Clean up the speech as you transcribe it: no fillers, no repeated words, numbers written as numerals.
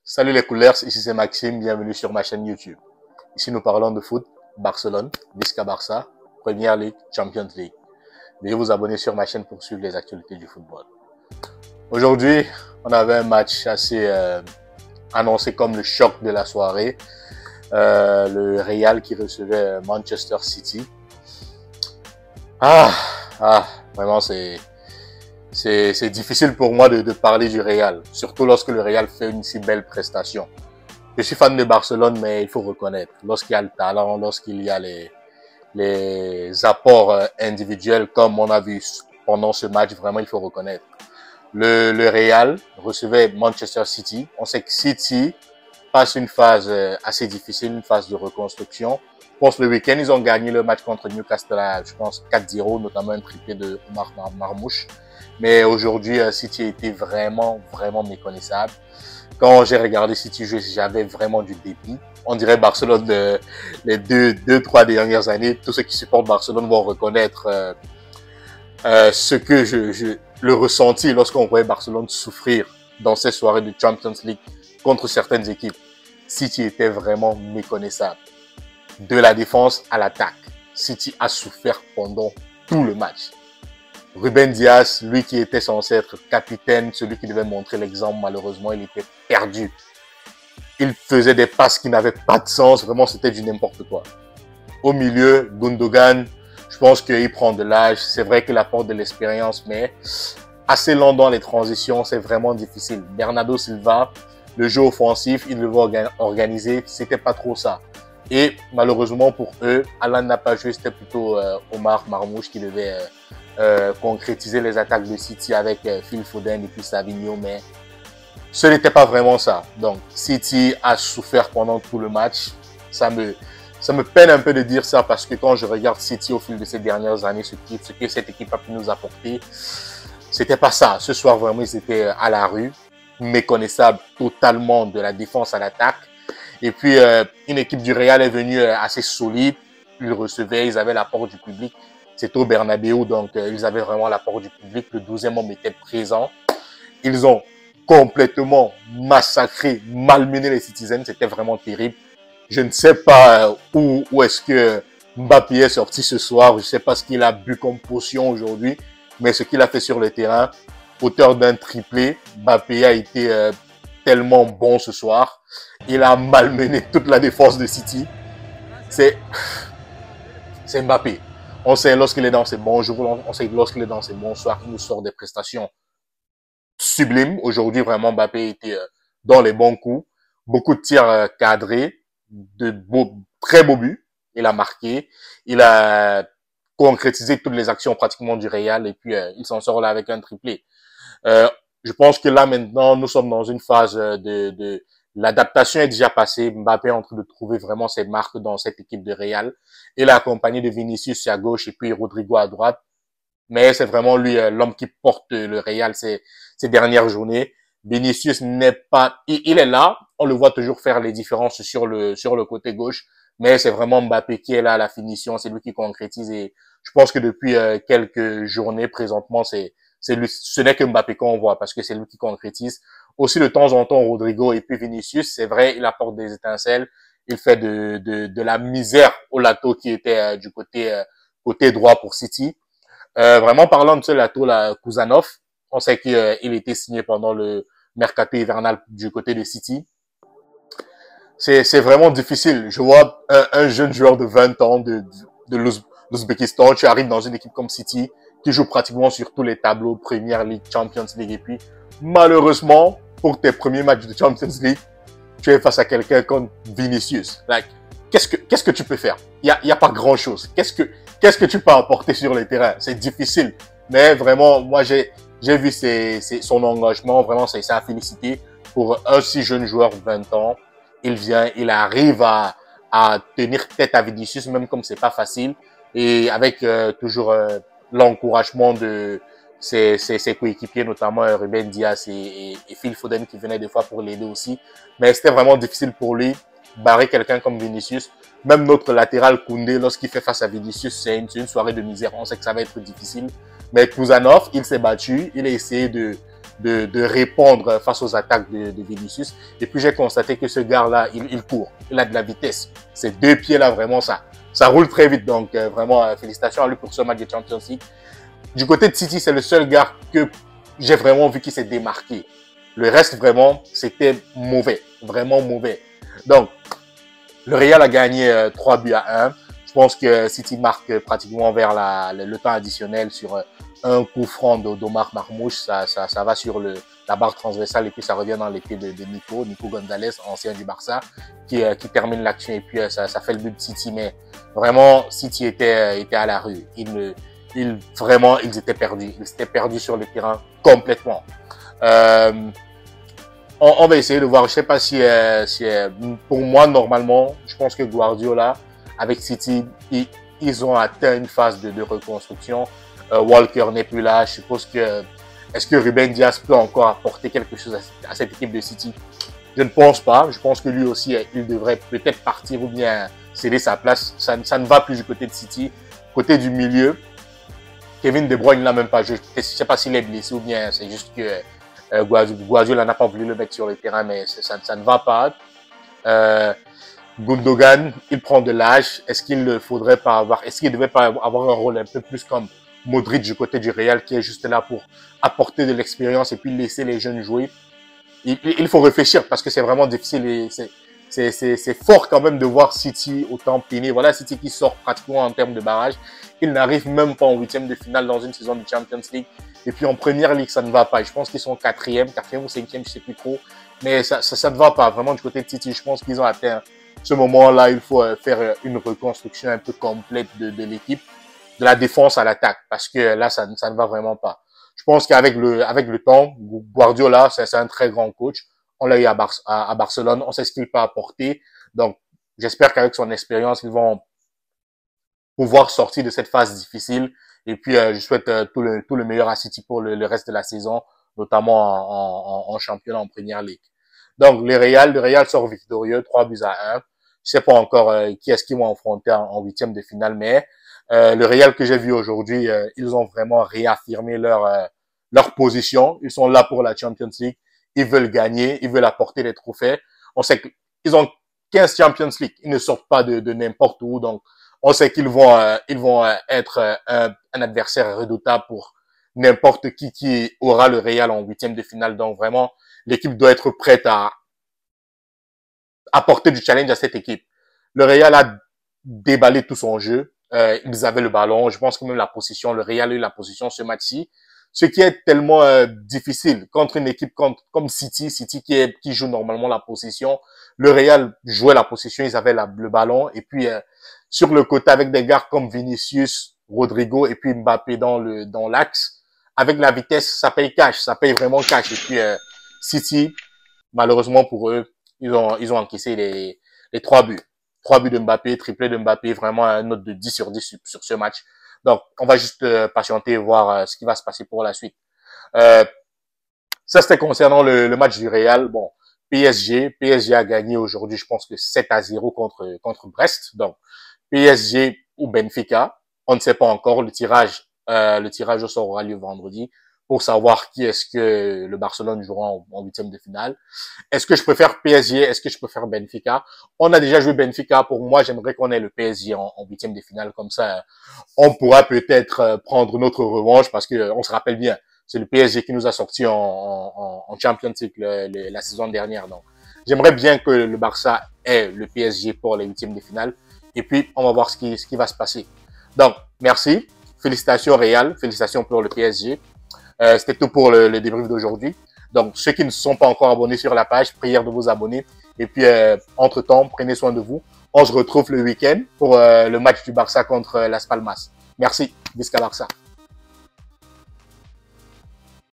Salut les couleurs, ici c'est Maxime, bienvenue sur ma chaîne YouTube. Ici nous parlons de foot, Barcelone, Visca Barça, Premier League, Champions League. Veuillez vous abonner sur ma chaîne pour suivre les actualités du football. Aujourd'hui, on avait un match assez annoncé comme le choc de la soirée. Le Real qui recevait Manchester City. Vraiment c'est difficile pour moi de parler du Real, surtout lorsque le Real fait une si belle prestation. Je suis fan de Barcelone, mais il faut reconnaître, lorsqu'il y a le talent, lorsqu'il y a les apports individuels, comme on a vu pendant ce match, vraiment il faut reconnaître. Le Real recevait Manchester City. On sait que City passe une phase assez difficile, une phase de reconstruction. Je pense que le week-end, ils ont gagné le match contre Newcastle à, je pense, 4-0, notamment un triplé de Omar Marmouche. Mais aujourd'hui, City était vraiment méconnaissable. Quand j'ai regardé City jouer, j'avais vraiment du dépit. On dirait Barcelone les deux, trois dernières années. Tous ceux qui supportent Barcelone vont reconnaître ce que le ressenti lorsqu'on voyait Barcelone souffrir dans ces soirées de Champions League contre certaines équipes. City était vraiment méconnaissable. De la défense à l'attaque, City a souffert pendant tout le match. Ruben Dias, lui qui était censé être capitaine, celui qui devait montrer l'exemple, malheureusement, il était perdu. Il faisait des passes qui n'avaient pas de sens, vraiment c'était du n'importe quoi. Au milieu, Gundogan, je pense qu'il prend de l'âge, c'est vrai qu'il apporte de l'expérience, mais assez lent dans les transitions, c'est vraiment difficile. Bernardo Silva, le jeu offensif, il devait organiser, c'était pas trop ça. Et malheureusement pour eux, Alan n'a pas joué, c'était plutôt Omar Marmouche qui devait concrétiser les attaques de City avec Phil Foden et puis Savinho, mais ce n'était pas vraiment ça. Donc City a souffert pendant tout le match. Ça me peine un peu de dire ça parce que quand je regarde City au fil de ces dernières années, ce que cette équipe a pu nous apporter, c'était pas ça. Ce soir, vraiment, ils étaient à la rue, méconnaissables totalement de la défense à l'attaque. Et puis, une équipe du Real est venue assez solide. Ils recevaient, ils avaient l'apport du public. C'était au Bernabéu, donc ils avaient vraiment l'apport du public. Le 12e homme était présent. Ils ont complètement massacré, malmené les Citizens. C'était vraiment terrible. Je ne sais pas où est-ce que Mbappé est sorti ce soir. Je ne sais pas ce qu'il a bu comme potion aujourd'hui. Mais ce qu'il a fait sur le terrain, auteur d'un triplé, Mbappé a été tellement bon ce soir. Il a malmené toute la défense de City. C'est Mbappé. On sait lorsqu'il est dans ses bons jours, on sait lorsqu'il est dans ses bons soirs, il nous sort des prestations sublimes. Aujourd'hui, vraiment, Mbappé était dans les bons coups. Beaucoup de tirs cadrés, très beaux buts. Il a marqué. Il a concrétisé toutes les actions pratiquement du Real et puis il s'en sort là avec un triplé. Je pense que là maintenant, nous sommes dans une phase de l'adaptation est déjà passée. Mbappé est en train de trouver vraiment ses marques dans cette équipe de Real. Il est accompagné de Vinicius à gauche et puis Rodrigo à droite. Mais c'est vraiment lui l'homme qui porte le Real ces dernières journées. Vinicius n'est pas, il est là. On le voit toujours faire les différences sur le côté gauche. Mais c'est vraiment Mbappé qui est là à la finition. C'est lui qui concrétise et je pense que depuis quelques journées présentement, c'est lui, ce n'est que Mbappé qu'on voit parce que c'est lui qui concrétise. Aussi de temps en temps Rodrigo et puis Vinicius, c'est vrai, il apporte des étincelles, il fait de la misère au Lato qui était du côté droit pour City. Vraiment parlant de ce Lato là, Kuzanov, on sait qu'il était signé pendant le mercato hivernal du côté de City. C'est vraiment difficile. Je vois un jeune joueur de 20 ans de l'Ouzbékistan, tu arrives dans une équipe comme City, qui joue pratiquement sur tous les tableaux, Premier League, Champions League, et puis, malheureusement, pour tes premiers matchs de Champions League, tu es face à quelqu'un comme Vinicius. Like, qu'est-ce que tu peux faire? Il y a pas grand chose. Qu'est-ce que tu peux apporter sur le terrain? C'est difficile. Mais vraiment, moi, j'ai vu son engagement. Vraiment, c'est à féliciter pour un si jeune joueur, 20 ans. Il vient, il arrive à tenir tête à Vinicius, même comme c'est pas facile. Et avec toujours l'encouragement de ses coéquipiers, notamment Ruben Dias et Phil Foden qui venaient des fois pour l'aider aussi. Mais c'était vraiment difficile pour lui, barrer quelqu'un comme Vinicius. Même notre latéral Koundé, lorsqu'il fait face à Vinicius, c'est une soirée de misère. On sait que ça va être difficile. Mais Kuzanov, il s'est battu, il a essayé de répondre face aux attaques de Vinicius. Et puis j'ai constaté que ce gars-là, il court, il a de la vitesse. Ces deux pieds-là, vraiment, ça roule très vite. Donc vraiment, félicitations à lui pour ce match de Champions League. Du côté de City, c'est le seul gars que j'ai vraiment vu qui s'est démarqué. Le reste, vraiment, c'était mauvais, vraiment mauvais. Donc, le Real a gagné 3 buts à 1. Je pense que City marque pratiquement vers le temps additionnel sur un coup franc d'Omar Marmouche. Ça va sur la barre transversale et puis ça revient dans les pieds de Nico Gonzalez, ancien du Barça, qui termine l'action et puis ça fait le but de City. Mais vraiment, City était à la rue. Vraiment, ils étaient perdus. Ils étaient perdus sur le terrain complètement. On va essayer de voir. Je sais pas si pour moi, normalement, je pense que Guardiola, avec City, ils ont atteint une phase de reconstruction. Walker n'est plus là. Je suppose que, est-ce que Ruben Dias peut encore apporter quelque chose à cette équipe de City? Je ne pense pas. Je pense que lui aussi, il devrait peut-être partir ou bien céder sa place. Ça ne va plus du côté de City. Côté du milieu, Kevin De Bruyne n'a même pas joué. Je ne sais pas s'il est blessé ou bien c'est juste que Guardiola n'a pas voulu le mettre sur le terrain, mais ça ne va pas. Gundogan, il prend de l'âge. Est-ce qu'il ne faudrait pas avoir, est-ce qu'il devait pas avoir un rôle un peu plus comme Modric du côté du Real, qui est juste là pour apporter de l'expérience et puis laisser les jeunes jouer? Il faut réfléchir parce que c'est vraiment difficile et c'est fort quand même de voir City autant peiner. Voilà, City qui sort pratiquement en termes de barrage. Ils n'arrivent même pas en huitième de finale dans une saison de Champions League. Et puis en Première Ligue, ça ne va pas. Je pense qu'ils sont quatrième ou cinquième, je sais plus trop. Mais ça ne va pas. Vraiment, du côté de City, je pense qu'ils ont atteint ce moment-là. Il faut faire une reconstruction un peu complète de l'équipe, de la défense à l'attaque. Parce que là, ça ne va vraiment pas. Je pense qu'avec le temps, Guardiola, c'est un très grand coach. On l'a eu à Barcelone. On sait ce qu'il peut apporter. Donc, j'espère qu'avec son expérience, ils vont pouvoir sortir de cette phase difficile. Et puis, je souhaite tout le meilleur à City pour le reste de la saison, notamment en championnat, en Première Ligue. Donc, le Real sort victorieux, 3 buts à 1. Je sais pas encore qui est-ce qu'ils vont affronter en huitième de finale, mais le Real que j'ai vu aujourd'hui, ils ont vraiment réaffirmé leur position. Ils sont là pour la Champions League. Ils veulent gagner, ils veulent apporter des trophées. On sait qu'ils ont 15 Champions League. Ils ne sortent pas de n'importe où, donc on sait qu'ils vont être un adversaire redoutable pour n'importe qui aura le Real en huitième de finale. Donc vraiment, l'équipe doit être prête à apporter du challenge à cette équipe. Le Real a déballé tout son jeu. Ils avaient le ballon. Je pense que même la position, le Real a eu la position ce match-ci. Ce qui est tellement difficile contre une équipe comme City qui joue normalement la possession. Le Real jouait la possession, ils avaient le ballon. Et puis, sur le côté, avec des gars comme Vinicius, Rodrigo et puis Mbappé dans l'axe, avec la vitesse, ça paye cash, ça paye vraiment cash. Et puis, City, malheureusement pour eux, ils ont encaissé les 3 buts. 3 buts de Mbappé, triplé de Mbappé, vraiment un note de 10 sur 10 sur ce match. Donc, on va juste patienter et voir ce qui va se passer pour la suite. Ça, c'était concernant le match du Real. Bon, PSG a gagné aujourd'hui, je pense que 7-0 contre Brest. Donc, PSG ou Benfica, on ne sait pas encore. Le tirage au sort aura lieu vendredi pour savoir qui est-ce que le Barcelone jouera en huitième de finale. Est-ce que je préfère PSG? Est-ce que je préfère Benfica? On a déjà joué Benfica. Pour moi, j'aimerais qu'on ait le PSG en huitième de finale. Comme ça, on pourra peut-être prendre notre revanche parce que on se rappelle bien, c'est le PSG qui nous a sortis en Champions League la saison dernière. Donc, j'aimerais bien que le Barça ait le PSG pour les huitièmes de finale. Et puis, on va voir ce qui va se passer. Donc, merci. Félicitations Real. Félicitations pour le PSG. C'était tout pour le débrief d'aujourd'hui. Donc, ceux qui ne sont pas encore abonnés sur la page, prière de vous abonner. Et puis, entre-temps, prenez soin de vous. On se retrouve le week-end pour le match du Barça contre Las Palmas. Merci. Visca Barça.